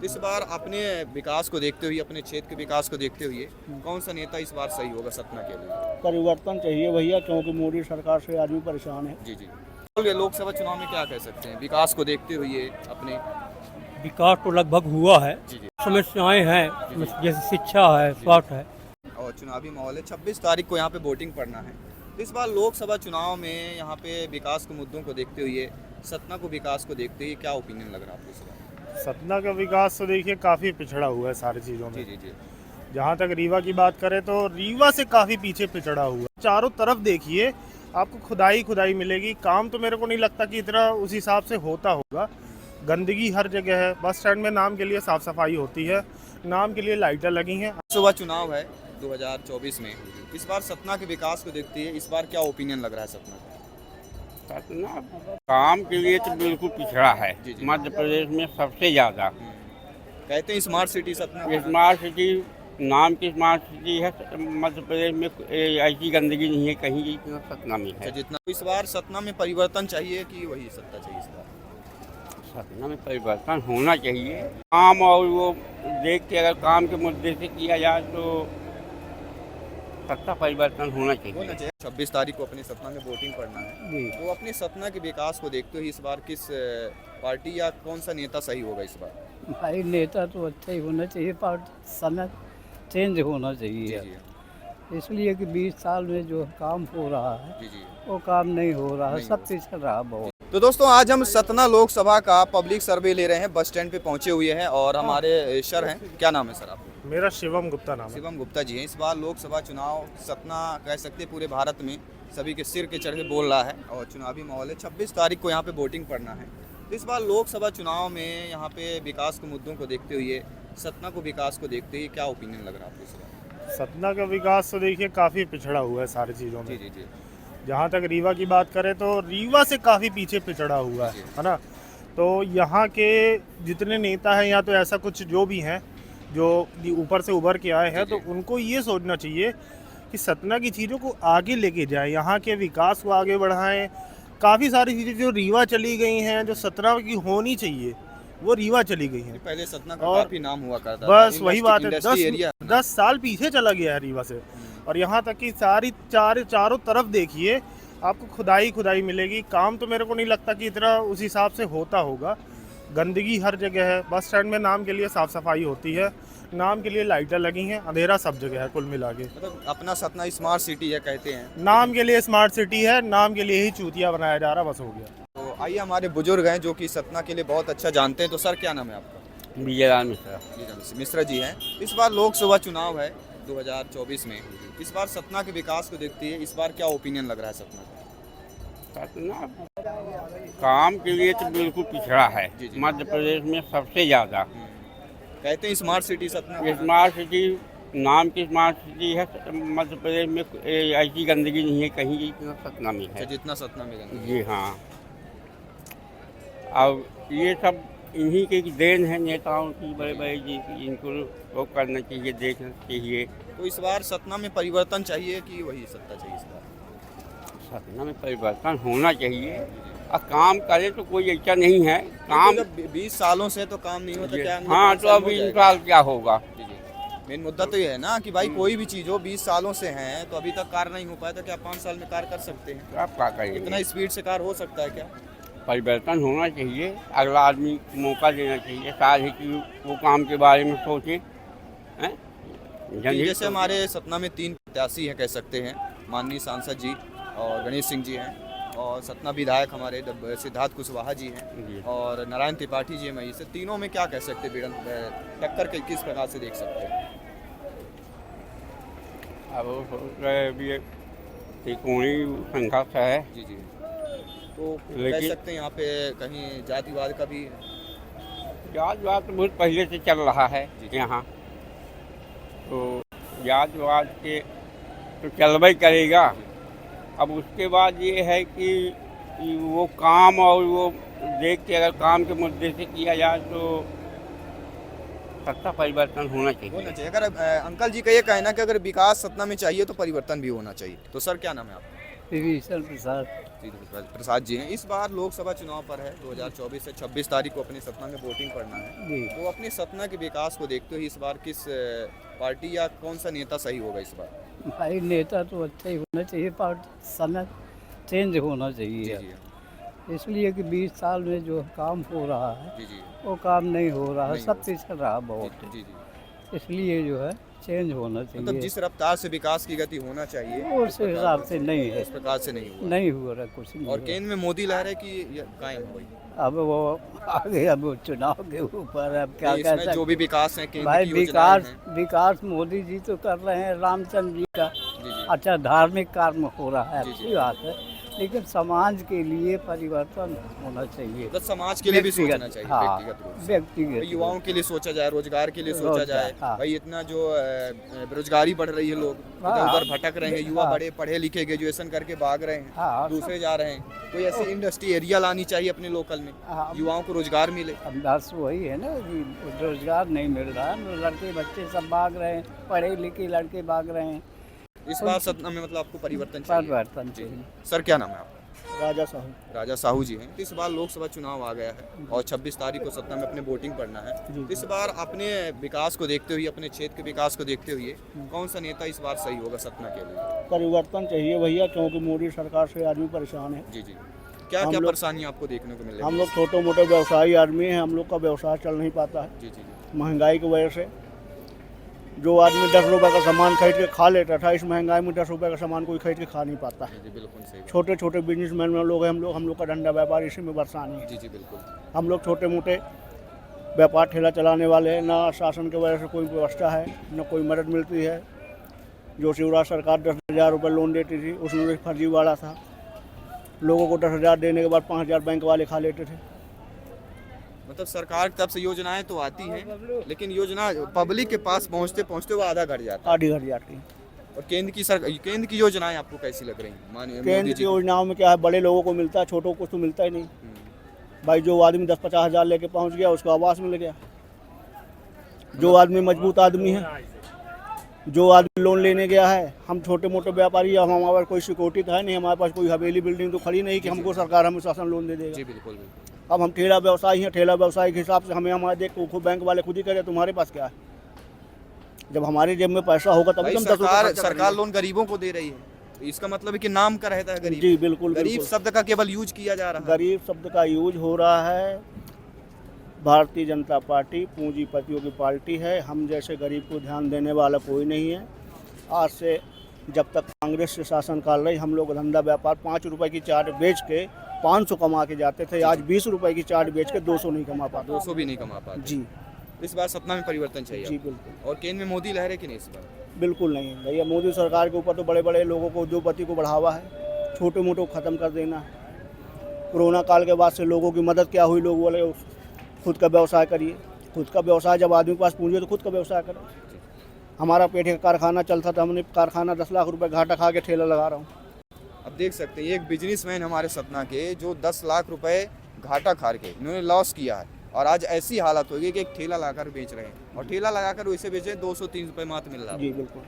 इस बार अपने विकास को देखते हुए, अपने क्षेत्र के विकास को देखते हुए कौन सा नेता इस बार सही होगा सतना के लिए? परिवर्तन चाहिए भैया, क्योंकि मोदी सरकार से आदमी परेशान है। जी जी। ये लोकसभा चुनाव में क्या कह सकते हैं विकास को देखते हुए अपने? विकास तो लगभग हुआ है। जी जी। समस्याएं हैं, जैसे शिक्षा है, स्वास्थ्य है। और चुनावी माहौल है, 26 तारीख को यहाँ पे वोटिंग पड़ना है। तो इस बार लोकसभा चुनाव में यहाँ पे विकास के मुद्दों को देखते हुए, सतना को विकास को देखते हुए क्या ओपिनियन लग रहा है आपको इस बार? सतना का विकास तो देखिए काफ़ी पिछड़ा हुआ है सारी चीज़ों जी में। जी जी। जहाँ तक रीवा की बात करें तो रीवा से काफ़ी पीछे पिछड़ा हुआ है। चारों तरफ देखिए आपको खुदाई मिलेगी। काम तो मेरे को नहीं लगता कि इतना उस हिसाब से होता होगा। गंदगी हर जगह है। बस स्टैंड में नाम के लिए साफ़ सफाई होती है, नाम के लिए लाइटें लगी हैं। लोकसभा चुनाव है 2024 में, इस बार सतना के विकास को देखते हुए इस बार क्या ओपिनियन लग रहा है सतना का? सतना काम के लिए तो बिल्कुल पिछड़ा है। जी जी। मध्य प्रदेश में सबसे ज़्यादा। कहते हैं smart city Satna. Smart city नाम की स्मार्ट सिटी है। मध्य प्रदेश में ऐसी गंदगी नहीं है कहीं जितना सतना में है। जितना इस बार सतना में परिवर्तन चाहिए कि वही सत्ता चाहिए इस बार? सतना में परिवर्तन होना चाहिए। काम और वो देख के अगर काम के मुद्दे से किया जाए तो सत्ता परिवर्तन होना चाहिए। 26 तारीख को अपने सतना में वोटिंग पड़ना है, जी। तो अपने सतना के विकास को देखते हुए इस बार किस पार्टी या कौन सा नेता सही होगा इस बार? भाई नेता तो अच्छा ही होना चाहिए, पार्टी समय चेंज होना जी चाहिए। जी इसलिए कि 20 साल में जो काम हो रहा है जी जी। वो काम नहीं हो रहा है, नहीं सब हो पिछड़ रहा बहुत। तो दोस्तों आज हम सतना लोकसभा का पब्लिक सर्वे ले रहे हैं, बस स्टैंड पे पहुंचे हुए हैं और हमारे सर हैं। क्या नाम है सर आपका? मेरा शिवम गुप्ता नाम है। शिवम गुप्ता जी हैं। इस बार लोकसभा चुनाव सतना कह सकते हैं पूरे भारत में सभी के सिर के चढ़े बोल रहा है और चुनावी माहौल है। 26 तारीख को यहाँ पे वोटिंग पड़ना है। इस बार लोकसभा चुनाव में यहाँ पे विकास के मुद्दों को देखते हुए, सतना को विकास को देखते हुए क्या ओपिनियन लग रहा है आपको इस बार? सतना का विकास तो देखिए काफ़ी पिछड़ा हुआ है सारी चीज़ों जी में। जी जी। जहाँ तक रीवा की बात करें तो रीवा से काफ़ी पीछे पिछड़ा हुआ है ना। तो यहाँ के जितने नेता हैं या तो ऐसा कुछ जो भी हैं जो ऊपर से उभर के आए हैं, तो उनको ये सोचना चाहिए कि सतना की चीज़ों को आगे लेके जाएं, यहाँ के विकास को आगे बढ़ाएं। काफ़ी सारी चीज़ें जो रीवा चली गई हैं, जो सतना की होनी चाहिए वो रीवा चली गई हैं। पहले सतना का और काफी नाम हुआ करता था। बस वही बात है, इंडस्ट्री एरिया 10 साल पीछे चला गया है रीवा से। और यहाँ तक कि चारों तरफ देखिए आपको खुदाई मिलेगी। काम तो मेरे को नहीं लगता कि इतना उस हिसाब से होता होगा। गंदगी हर जगह है। बस स्टैंड में नाम के लिए साफ़ सफाई होती है, नाम के लिए लाइटें लगी हैं। अंधेरा सब जगह है कुल मिला के। मतलब अपना सतना स्मार्ट सिटी है कहते हैं। नाम के लिए स्मार्ट सिटी है, नाम के लिए ही चूतिया बनाया जा रहा, बस हो गया। तो आइए हमारे बुजुर्ग हैं जो कि सतना के लिए बहुत अच्छा जानते हैं। तो सर क्या नाम है आपका? विजयलाल मिश्रा। मिश्रा जी हैं। इस बार लोकसभा चुनाव है 2024 में, इस बार सतना के विकास को देखते हुए इस बार क्या ओपिनियन लग रहा है सतना का? सतना काम के लिए तो बिल्कुल पिछड़ा है। जी जी। मध्य प्रदेश में सबसे ज़्यादा। कहते हैं smart city Satna. Smart city नाम की स्मार्ट सिटी है। मध्य प्रदेश में ऐसी गंदगी नहीं है कहीं जितना सतना में है। जितना सतना में गंदगी। जी हाँ। अब ये सब इन्हीं की देन है, नेताओं की, बड़े बड़े जी की। इनको वो करना चाहिए, देखना चाहिए। तो इस बार सतना में परिवर्तन चाहिए कि वही सत्ता चाहिए इस बार? सतना में परिवर्तन होना चाहिए। और काम करे तो कोई ऐसा नहीं है काम। 20 सालों से तो काम नहीं होता क्या? हाँ, तो अब इन साल क्या होगा? मेन मुद्दा तो ये है ना कि भाई कोई भी चीज़ हो 20 सालों से हैं तो अभी तक कार्य नहीं हो पाया, तो क्या 5 साल में कार्य कर सकते हैं? तो आप क्या करेंगे? इतना स्पीड से कार्य हो सकता है क्या? परिवर्तन होना चाहिए। अगला आदमी को मौका देना चाहिए, साथ ही कि वो काम के बारे में सोचे। जैसे हमारे सतना में 3 प्रत्याशी हैं कह सकते हैं, माननीय सांसद जी और गणेश सिंह जी हैं, और सतना विधायक हमारे सिद्धार्थ कुशवाहा जी हैं और नारायण त्रिपाठी जी हैं। मैं इसे तीनों में क्या कह सकते हैं टक्कर के किस प्रकार से देख सकते हैं? अब भी त्रिकोणी संघर्ष है। जी जी। तो कह लेकिन सकते हैं यहाँ पे कहीं जातिवाद का भी? जातिवाद तो बहुत पहले से चल रहा है यहाँ। तो जातिवाद के तो चलबा ही करेगा। अब उसके बाद ये है कि वो काम और वो देख के अगर काम के मुद्दे से किया जाए तो सत्ता परिवर्तन होना चाहिए। अगर अंकल जी का ये कहना है कि अगर विकास सतना में चाहिए तो परिवर्तन भी होना चाहिए। तो सर क्या नाम है आपका? विभीषण प्रसाद। जी प्रसाद जी हैं। इस बार लोकसभा चुनाव पर है 2024 से 26 तारीख को अपने सतना में वोटिंग पड़ना है। जी तो अपने सतना के विकास को देखते हुए इस बार किस पार्टी या कौन सा नेता सही होगा इस बार? भाई नेता तो अच्छा ही होना चाहिए, पार्टी समय चेंज होना जी चाहिए। जी इसलिए कि 20 साल में जो काम हो रहा है जी जी वो काम नहीं हो रहा है, नहीं सब हो पिछड़ रहा बहुत, जी जी। इसलिए जो है चेंज होना मतलब चाहिए। जिस रफ्तार से विकास की गति होना चाहिए वो उस हिसाब से नहीं है, उस प्रकार से नहीं हुआ। नहीं हो रहा कुछ नहीं और हो केंद्र में मोदी लहर है कि ये कायम हो गई? रहा। अब वो आगे, अब वो चुनाव के ऊपर अब क्या तो कह इसमें जो सकते। भी विकास है केंद्र भाई की योजनाएं विकास हैं। विकास मोदी जी तो कर रहे हैं, रामचंद्र जी का जी जी अच्छा धार्मिक कार्य हो रहा है, जी, जी। अच्छी बात है, लेकिन समाज के लिए परिवर्तन होना चाहिए। मतलब समाज के लिए भी व्यक्तिगत, सोचना चाहिए हाँ, व्यक्तिगत रूप से। व्यक्तिगत भाई युवाओं के लिए सोचा जाए, रोजगार के लिए सोचा रोजगार, जाए। हाँ। भाई इतना जो बेरोजगारी बढ़ रही है, लोग इधर हाँ। उधर भटक रहे हैं, युवा हाँ। बड़े पढ़े लिखे ग्रेजुएशन करके भाग रहे हैं, हाँ, दूसरे जा रहे हैं। कोई ऐसी इंडस्ट्री एरिया लानी चाहिए अपने लोकल में, हाँ। युवाओं को रोजगार मिले। अब बस वही है ना कि रोजगार नहीं मिल रहा है, लड़के बच्चे सब भाग रहे हैं, पढ़े लिखे लड़के भाग रहे हैं, इस बार सतना में मतलब आपको परिवर्तन चाहिए। परिवर्तन जी। चाहिए। सर क्या नाम है आपका? राजा साहू। राजा साहू जी हैं। तो इस बार लोकसभा चुनाव आ गया है और 26 तारीख को सतना में अपने वोटिंग पड़ना है। तो इस बार अपने विकास को देखते हुए, अपने क्षेत्र के विकास को देखते हुए कौन सा नेता इस बार सही होगा सतना के लिए? परिवर्तन चाहिए भैया, क्योंकि मोदी सरकार से आदमी परेशान है। जी जी। क्या हम क्या लोग- परेशानियां आपको देखने को मिल हम रही लोग छोटे मोटे व्यवसायी आदमी हैं, हम लोग का व्यवसाय चल नहीं पाता है जी जी जी महंगाई की वजह से। जो आदमी 10 रुपए का सामान खरीद के खा लेता था, इस महंगाई में 10 रुपए का सामान कोई खरीद के खा नहीं पाता है। जी बिल्कुल सही बात। छोटे छोटे बिजनेसमैन लोग हैं, हम लोग का धंधा व्यापार इसी में बरसानी है। जी जी बिल्कुल। हम लोग छोटे मोटे व्यापार ठेला चलाने वाले हैं, ना शासन की वजह से कोई व्यवस्था है, ना कोई मदद मिलती है। जो शिवराज सरकार 10,000 रुपये लोन देती थी, उसमें भी फर्जीवाड़ा था। लोगों को 10,000 देने के बाद 5,000 बैंक वाले खा लेते थे। मतलब सरकार की तरफ से योजनाएं तो आती हैं, लेकिन योजना पब्लिक के पास पहुंचते पहुंचते वो आधा घट जाता है। आधी घट जाती है। और केंद्र की योजनाएं आपको कैसी लग रही हैं? माननीय केंद्र मोदी की जी योजनाओं में क्या है, बड़े लोगों को मिलता है, छोटों को तो मिलता ही नहीं। भाई जो आदमी 10-50 हज़ार लेके पहुंच गया, उसको आवास मिल गया। जो आदमी मजबूत आदमी है, जो आदमी लोन लेने गया है, हम छोटे मोटे व्यापारी, अब हमारे पास कोई सिक्योरिटी तो है नहीं, हमारे पास कोई हवेली बिल्डिंग तो खड़ी नहीं कि हमको सरकार हमें शासन लोन दे देगा। जी बिल्कुल बिल्कुल। अब हम ठेला व्यवसायी हैं, ठेला व्यवसाय के हिसाब से हमें हमारे देख खुद बैंक वाले खुद ही करे, तुम्हारे पास क्या है? जब हमारे जेब में पैसा होगा तभी भाई तुम 10 रुपये खर्चा सरकार करेंगे। लोन गरीबों को दे रही है, तो इसका मतलब है कि नाम का रहता है गरीब। जी बिल्कुल गरीब बिल्कुल। शब्द का केवल यूज किया जा रहा है। गरीब शब्द का यूज हो रहा है। भारतीय जनता पार्टी पूंजीपतियों की पार्टी है, हम जैसे गरीब को ध्यान देने वाला कोई नहीं है। आज से जब तक कांग्रेस से शासन काल रही, हम लोग धंधा व्यापार 5 रुपए की चाट बेच के 500 कमा के जाते थे। आज 20 रुपए की चाट बेच के 200 नहीं कमा पाते। 200 भी नहीं कमा पाते। जी इस बार सतना में परिवर्तन चाहिए जी आपको। बिल्कुल। और केंद्र में मोदी लहर है कि नहीं इस बार? बिल्कुल नहीं है भैया। मोदी सरकार के ऊपर तो बड़े बड़े लोगों को, उद्योगपति को बढ़ावा है, छोटे मोटे को ख़त्म कर देना है। कोरोना काल के बाद से लोगों की मदद क्या हुई, लोग बोले खुद का व्यवसाय करिए। खुद का व्यवसाय, जब आदमी के पास पूंजी है तो खुद का व्यवसाय करें। हमारा पेट का कारखाना चलता था, हमने कारखाना 10 लाख रुपए घाटा खा के ठेला लगा रहा हूँ। अब देख सकते हैं एक बिजनेसमैन हमारे सतना के जो 10 लाख रुपए घाटा खा के इन्होंने लॉस किया है, और आज ऐसी हालत हो गई कि एक ठेला लगाकर बेच रहे हैं, और ठेला लगाकर वैसे बेचे 200-300 रुपये मात्र मिल रहा है। जी बिल्कुल।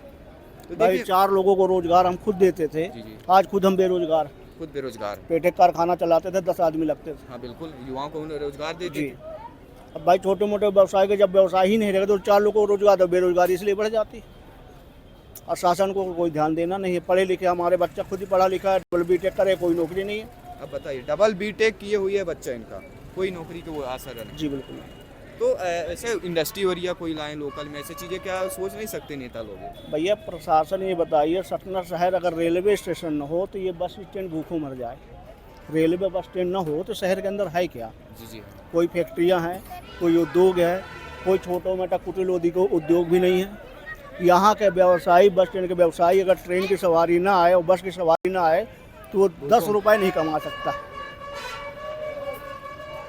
तो भाई देखिए 4 लोगों को रोजगार हम खुद देते थे, जी जी आज खुद हम बेरोजगार। खुद बेरोजगार। पेटे कारखाना चलाते थे, 10 आदमी लगते थे। हाँ बिल्कुल, युवाओं को उन्हें रोजगार देते जी। थे। अब भाई छोटे मोटे व्यवसाय के जब व्यवसाय ही नहीं रहेगा तो 4 लोगों को रोजगार, तो बेरोजगारी इसलिए बढ़ जाती। और शासन को कोई ध्यान देना नहीं है। पढ़े लिखे हमारे बच्चा खुद ही पढ़ा लिखा है, डबल बीटेक करे, कोई नौकरी नहीं है। अब बताइए, डबल बीटेक किए हुए है बच्चा, इनका कोई नौकरी का वो आशा नहीं। जी बिल्कुल। तो ऐसे इंडस्ट्री एरिया कोई लाएं लोकल में, ऐसी चीज़ें क्या सोच नहीं सकते नेता लोग? भैया प्रशासन ये बताइए, सतना शहर अगर रेलवे स्टेशन न हो तो ये बस स्टैंड भूखों मर जाए। रेलवे बस स्टैंड न हो तो शहर के अंदर है क्या? जी जी। कोई फैक्ट्रियां हैं, कोई उद्योग है, कोई छोटा मोटा कुटिल उद्योग भी नहीं है। यहाँ के व्यवसायी, बस स्टैंड के व्यवसायी, अगर ट्रेन की सवारी ना आए और बस की सवारी ना आए तो वो 10 रुपये नहीं कमा सकता।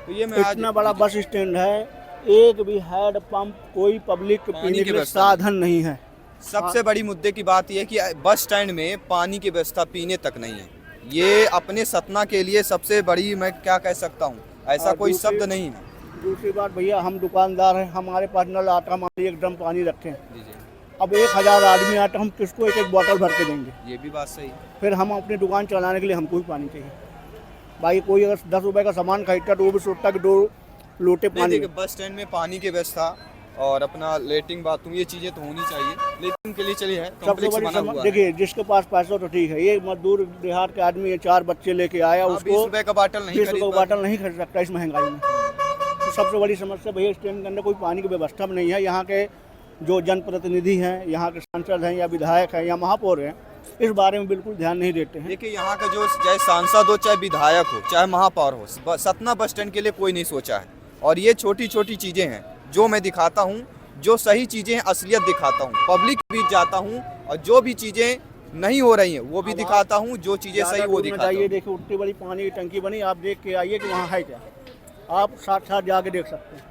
तो ये मैं आज इतना बड़ा बस स्टैंड है, एक भी हेड पंप, कोई पब्लिक पानी पीने की के लिए व्यवस्था साधन नहीं है। सबसे बड़ी मुद्दे की बात यह है कि बस स्टैंड में पानी की व्यवस्था पीने तक नहीं है। ये अपने सतना के लिए सबसे बड़ी, मैं क्या कह सकता हूँ, ऐसा और कोई दूसरी- शब्द नहीं है। दूसरी बात भैया, हम दुकानदार हैं, हमारे पास नल आता, हमारे एक ड्रम पानी रखें। जी जी, अब 1000 आदमी आता, हम किसको एक एक बोतल भर के देंगे? ये भी बात सही। फिर हम अपनी दुकान चलाने के लिए हमको भी पानी चाहिए। भाई कोई अगर 10 रुपए का सामान खरीदता तो वो भी सोचता कि 2 लोटे नहीं पानी। देखिए, बस स्टैंड में पानी की व्यवस्था और अपना लेटरिन बाथरूम ये चीज़ें तो होनी चाहिए, लेकिन उनके लिए चलिए है सबसे कॉम्प्लेक्स बड़ी बना हुआ है। देखिए, जिसके पास पैसा तो ठीक है, ये मजदूर देहात के आदमी है, 4 बच्चे लेके आया, हाँ, 20 उसको रुपए का बाटल नहीं 20 खरीद रुपए का पा बाटल नहीं खरीद सकता इस महंगाई में। तो सबसे बड़ी समस्या भैया स्टैंड के अंदर कोई पानी की व्यवस्था भी नहीं है। यहाँ के जो जनप्रतिनिधि हैं, यहाँ के सांसद हैं या विधायक हैं या महापौर हैं, इस बारे में बिल्कुल ध्यान नहीं देते हैं। देखिए, यहाँ का जो चाहे सांसद हो, चाहे विधायक हो, चाहे महापौर हो, सतना बस स्टैंड के लिए कोई नहीं सोचा है। और ये छोटी छोटी चीज़ें हैं जो मैं दिखाता हूँ, जो सही चीज़ें हैं असलियत दिखाता हूँ, पब्लिक के बीच जाता हूँ और जो भी चीज़ें नहीं हो रही हैं वो भी दिखाता हूँ, जो चीज़ें सही वो दिखाता हूँ। देखिए, उतनी बड़ी पानी की टंकी बनी, आप देख के आइए कि वहाँ है क्या, आप साथ साथ जाके देख सकते हैं।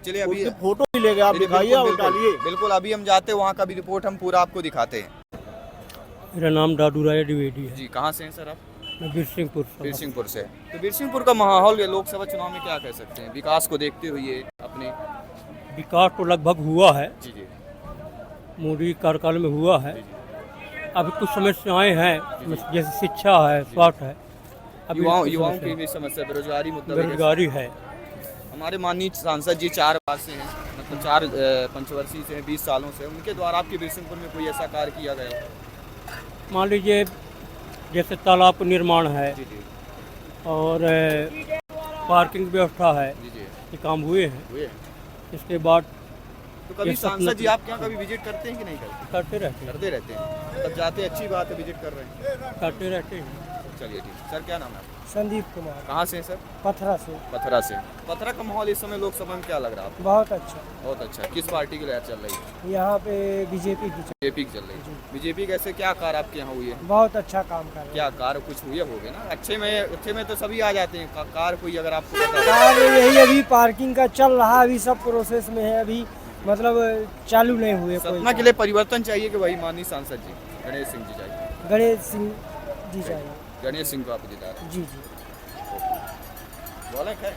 चलिए अभी उसकी फोटो भी लेके आप दिखाइए और डालिए। बिल्कुल, अभी हम जाते हैं वहाँ का भी रिपोर्ट हम पूरा आपको दिखाते हैं। मेरा नाम दादू राय द्विवेदी है। जी, कहाँ से हैं सर आप? मैं बिरसिंहपुर से हूँ। बिरसिंहपुर से। तो बिरसिंहपुर का माहौल लोकसभा चुनाव में क्या कह सकते हैं, विकास को देखते हुए अपने? विकास तो लगभग हुआ है, जी जी मोदी कार्यकाल में हुआ है। अभी कुछ समस्याएं हैं, जैसे शिक्षा है, स्वास्थ्य है। अभी कुछ युवाओं समस्या की भी समस्या, बेरोजगारी मुद्दा भी बेरोजगारी है। हमारे माननीय सांसद जी 4 बार से हैं, मतलब 4 पंचवर्षीय से हैं, 20 सालों से। उनके द्वारा आपके बिरसिंहपुर में कोई ऐसा कार्य किया गया हो? मान लीजिए जैसे तालाब का निर्माण है जी जी और पार्किंग व्यवस्था है, जी जी ये काम हुए हैं। हुए। इसके बाद तो कभी ये सपना- सांसद जी आपके यहाँ कभी विजिट करते हैं कि नहीं करते? करते रहते हैं, करते रहते हैं, तब जाते हैं, अच्छी बात है, विजिट कर रहे हैं। करते रहते हैं। चलिए ठीक। सर क्या नाम है आपका? संदीप कुमार, कहाँ से हैं सर? पथरा से। पथरा से। पथरा का माहौल इस समय लोकसभा में क्या लग रहा है आपको? बहुत अच्छा। बहुत अच्छा। किस पार्टी की लहर चल रही है? यहाँ पे बीजेपी की बीजेपी की चल रही है। बीजेपी कैसे, क्या कार्य आपके यहाँ हुई है? बहुत अच्छा काम कर रहे क्या कार्य कुछ हुए होंगे ना? अच्छे में तो सभी आ जाते हैं, कार्य कोई अगर आपको पता हैं। हो। कार्य यही अभी पार्किंग का चल रहा, अभी सब प्रोसेस में है, अभी मतलब चालू नहीं हुए कोई सतना के लिए परिवर्तन चाहिए कि वही माननीय सांसद जी गणेश सिंह जी चाहिए? गणेश सिंह जी चाहिए। गणेश सिंह को आप जिता रहे जी जी। हैं।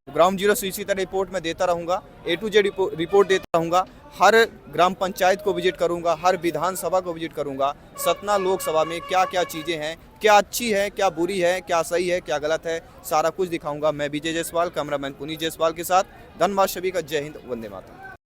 ग्राउंड जीरो से इसी तरह रिपोर्ट मैं देता रहूँगा, A to Z रिपोर्ट देता रहूँगा। हर ग्राम पंचायत को विजिट करूँगा, हर विधानसभा को विजिट करूँगा। सतना लोकसभा में क्या क्या चीज़ें हैं, क्या अच्छी है, क्या बुरी है, क्या सही है, क्या गलत है, सारा कुछ दिखाऊँगा। मैं विजय जायसवाल, कैमरामैन पुनीत जायसवाल के साथ। धन्यवाद सभी का। जय हिंद, वंदे मातरम।